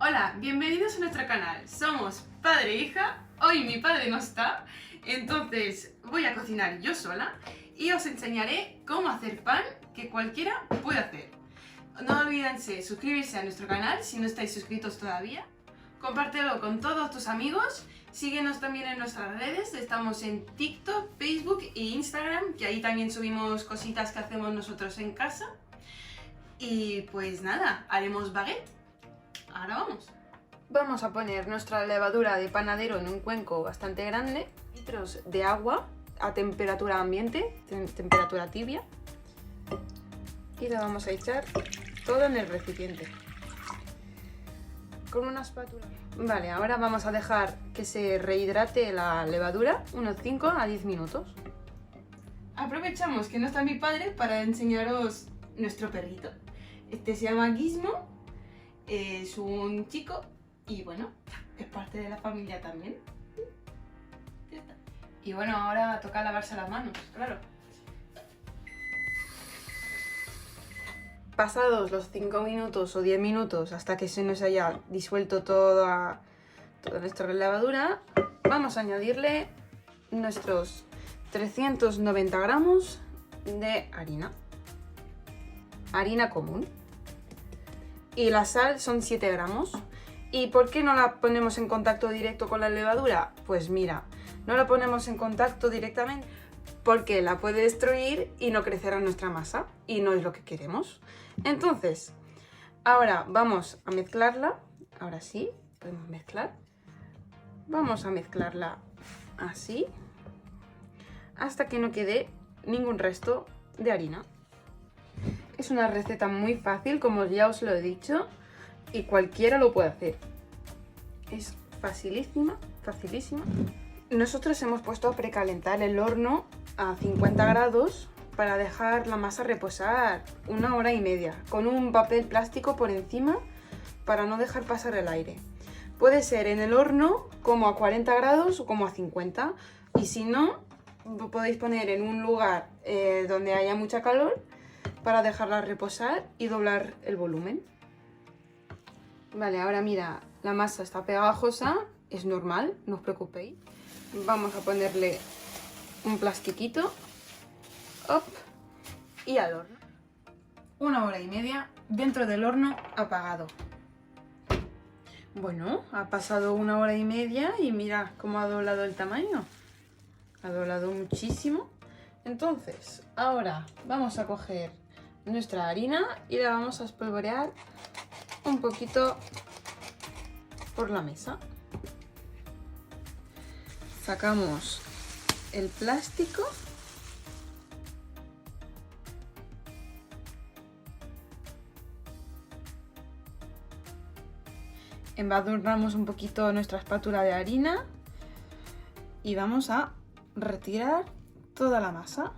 Hola, bienvenidos a nuestro canal. Somos padre e hija. Hoy mi padre no está, entonces voy a cocinar yo sola y os enseñaré cómo hacer pan que cualquiera puede hacer. No olvídense suscribirse a nuestro canal si no estáis suscritos todavía. Compártelo con todos tus amigos. Síguenos también en nuestras redes. Estamos en TikTok, Facebook e Instagram, que ahí también subimos cositas que hacemos nosotros en casa. Y pues nada, haremos baguette. Ahora vamos. Vamos a poner nuestra levadura de panadero en un cuenco bastante grande, litros de agua a temperatura ambiente, temperatura tibia, y la vamos a echar todo en el recipiente con una espátula. Vale, ahora vamos a dejar que se rehidrate la levadura unos 5 a 10 minutos. Aprovechamos que no está mi padre para enseñaros nuestro perrito. Este se llama Gizmo, es un chico y bueno, es parte de la familia también. Ya está. Y bueno, ahora toca lavarse las manos, claro. Pasados los 5 minutos o 10 minutos hasta que se nos haya disuelto toda nuestra levadura, vamos a añadirle nuestros 390 gramos de harina común. Y la sal son 7 gramos. ¿Y por qué no la ponemos en contacto directo con la levadura? Pues mira, no la ponemos en contacto directamente porque la puede destruir y no crecerá nuestra masa y no es lo que queremos. Entonces, ahora vamos a mezclarla. Ahora sí, podemos mezclar. Vamos a mezclarla así hasta que no quede ningún resto de harina. Es una receta muy fácil, como ya os lo he dicho, y cualquiera lo puede hacer. Es facilísima, facilísima. Nosotros hemos puesto a precalentar el horno a 50 grados para dejar la masa reposar 1 hora y media, con un papel plástico por encima para no dejar pasar el aire. Puede ser en el horno como a 40 grados o como a 50, y si no, lo podéis poner en un lugar donde haya mucha calor para dejarla reposar y doblar el volumen. Vale, ahora mira, la masa está pegajosa, es normal, no os preocupéis. Vamos a ponerle un plastiquito, y al horno. 1 hora y media dentro del horno apagado. Bueno, ha pasado 1 hora y media y mira cómo ha doblado el tamaño. Ha doblado muchísimo. Entonces, ahora vamos a coger nuestra harina y la vamos a espolvorear un poquito por la mesa. Sacamos el plástico . Embadurnamos un poquito nuestra espátula de harina y vamos a retirar toda la masa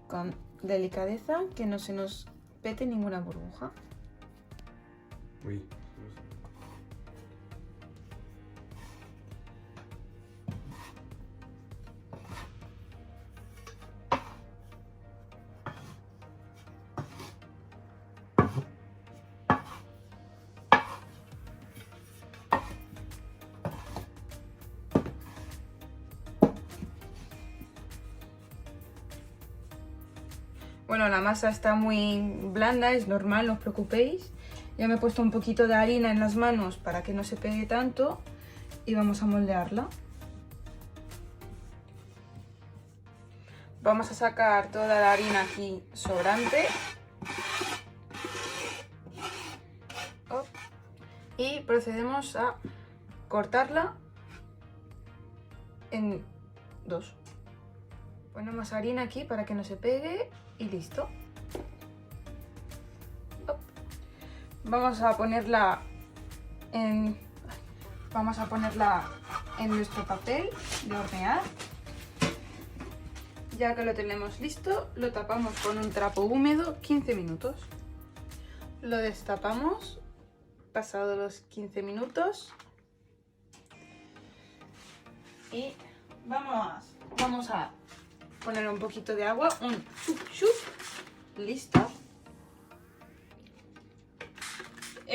con delicadeza, que no se nos pete ninguna burbuja. Uy. Bueno, la masa está muy blanda, es normal, no os preocupéis. Ya me he puesto un poquito de harina en las manos para que no se pegue tanto y vamos a moldearla. Vamos a sacar toda la harina aquí sobrante. Y procedemos a cortarla en 2. Ponemos harina aquí para que no se pegue y listo. Vamos a ponerla en nuestro papel de hornear. Ya que lo tenemos listo, lo tapamos con un trapo húmedo 15 minutos. Lo destapamos pasados los 15 minutos y vamos a poner un poquito de agua, un chup chup, listo.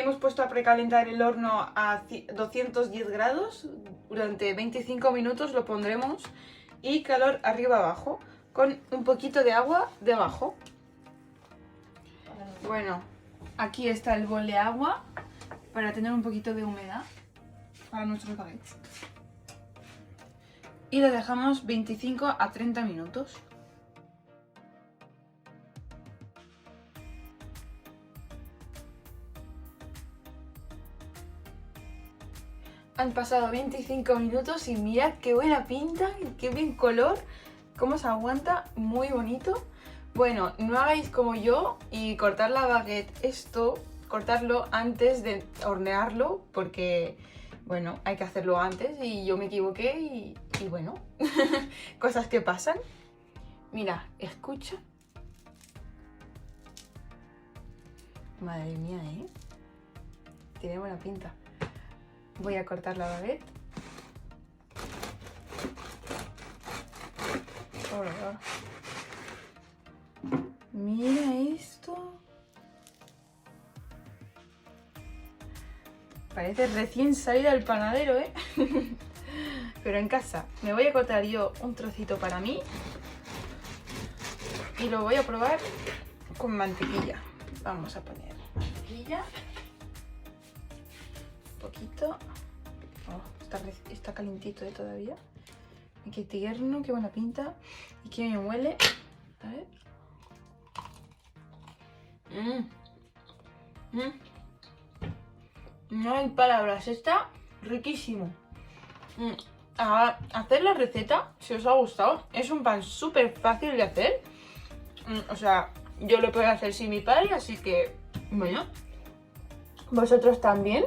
hemos puesto a precalentar el horno a 210 grados. Durante 25 minutos lo pondremos y calor arriba abajo con un poquito de agua debajo. Bueno, aquí está el bol de agua para tener un poquito de humedad para nuestros baguettes. Y lo dejamos 25 a 30 minutos. Han pasado 25 minutos y mirad qué buena pinta, qué bien color, cómo se aguanta, muy bonito. Bueno, no hagáis como yo y cortar la baguette cortarlo antes de hornearlo, porque bueno, hay que hacerlo antes y yo me equivoqué y bueno, cosas que pasan. Mira, escucha. Madre mía, ¿eh? Tiene buena pinta. Voy a cortar la baguette. Oh, mira esto. Parece recién salida del panadero, ¿eh? Pero en casa. Me voy a cortar yo un trocito para mí. Y lo voy a probar con mantequilla. Vamos a poner mantequilla. Poquito. Oh, está calentito todavía. Y qué tierno, qué buena pinta. Y qué bien huele. A ver. No hay palabras, está riquísimo. A hacer la receta, si os ha gustado. Es un pan súper fácil de hacer. O sea, yo lo puedo hacer sin mi padre, así que, bueno, vosotros también.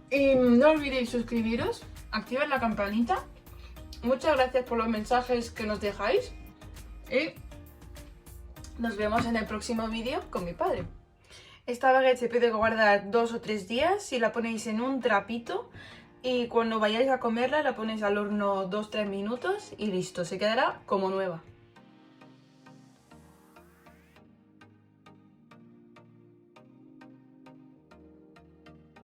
Y no olvidéis suscribiros, activar la campanita. Muchas gracias por los mensajes que nos dejáis. Y nos vemos en el próximo vídeo con mi padre. Esta baguette se puede guardar 2 o 3 días si la ponéis en un trapito. Y cuando vayáis a comerla la ponéis al horno 2-3 minutos y listo, se quedará como nueva.